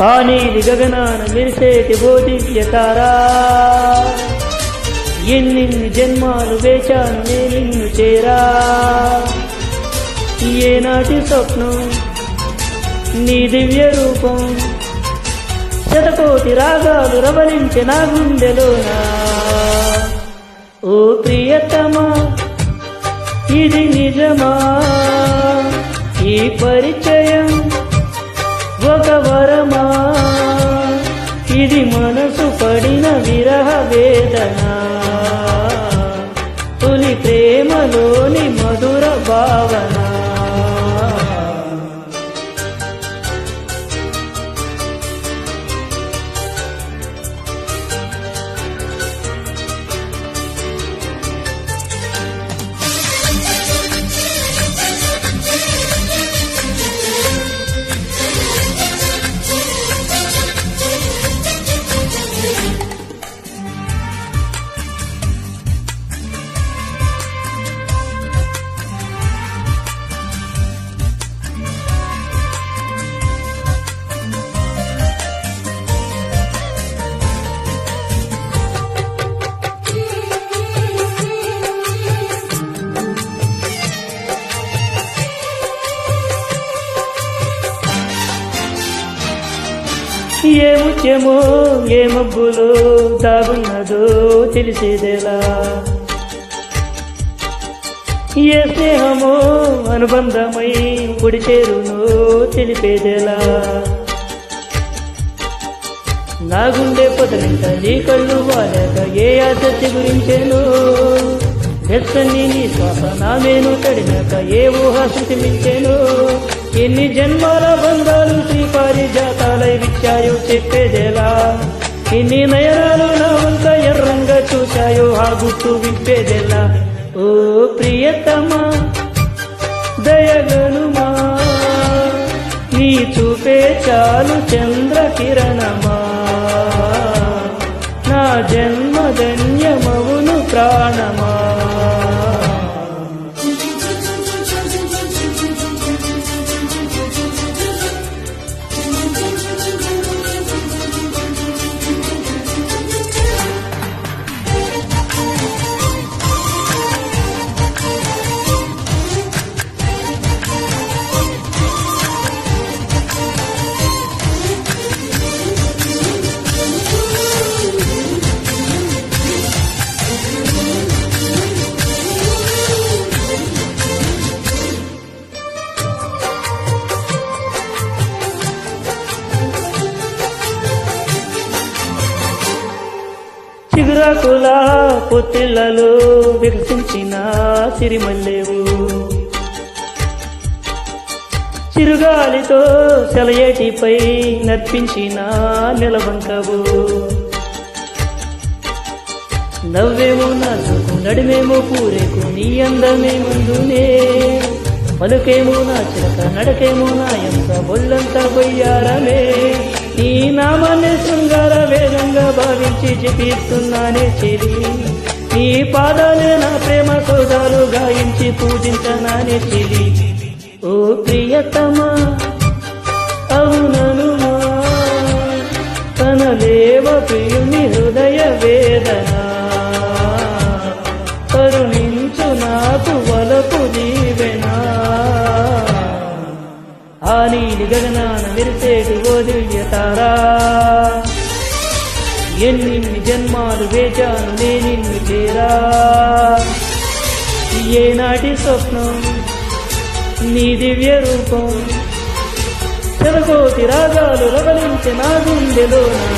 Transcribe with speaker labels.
Speaker 1: ఆ నీలి గగనాన మెరిసేటి ఓ దివ్య తారా, ఎన్నిన్ని జన్మాలు వేచాను నే నిన్ను చేరా. ఏనాటి స్వప్నం నీ దివ్య రూపం, శతకోటి రాగాలు రవలించే నా గుండెలోనా. ఓ ప్రియతమా ఇది నిజమా, ఈ పరిచయం ఒక వరమా, ఇది మనసు పడిన విరహ వేదన, తొలి ప్రేమలోని మధుర భావన. ఏ ముత్యమో ఏ మబ్బులో దాగున్నదో తెలిసేదేలా, ఏ స్నేహమో అనుబంధమై పొడి చేరునో తెలిపేదేలా. నా గుండె పొదలింట నీ కళ్ళు వాలేక ఏ ఆసక్తి గురించేను, వెచ్చని నీ శ్వాస నా మేను తడినాక ఏ ఊహ శృతిమించేను. ఎన్ని జన్మాల బంధాలు శ్రీ పారిజాతాలై విచ్చాయో చెప్పేదేలా, ఎన్ని నయనాలు నా వంక ఎర్రంగా చూశాయో ఆ గుట్టు విప్పేదేలా. ఓ ప్రియతమా దయగనుమా, నీ చూపే చాలు చంద్రకిరణమా, నా జన్మధన్యమవును ప్రాణమా. చిగురాకుల పొత్తిళ్లలో వికసించిన సిరిమల్లేవు, చిరుగాలితో సెలయేటిపై నర్పించిన నెలవంకవు. నవ్వేమో నాచుకు నడిమేమో పూరేకు నీ అందమే ముందునే, పలుకేమో నా చిలక నడకేమో నా ఎంత బొల్లంతా బొయ్యారమే. నీ నామాన్ని శృంగార వేదంగా భావించి జపిస్తున్నానే చెలి, నీ పాదాలే నా ప్రేమ సౌదాలు గాయించి పూజించనానే చెలి. ఓ ప్రియతమా అవుననుమా, తనలేవ ప్రియుని హృదయ వేదన, కరుణించు నాకు వలపు దీవెనా. ఆ నీలి గగనాన మెరిసేటి ఓ దివ్య తారా, ఎన్నిన్ని జన్మాలు వేచాను నే నిన్ను చేరా. ఏనాటి స్వప్నం నీ దివ్య రూపం, శతకోటి రాగాలు రవలించే నా గుండెలోనా.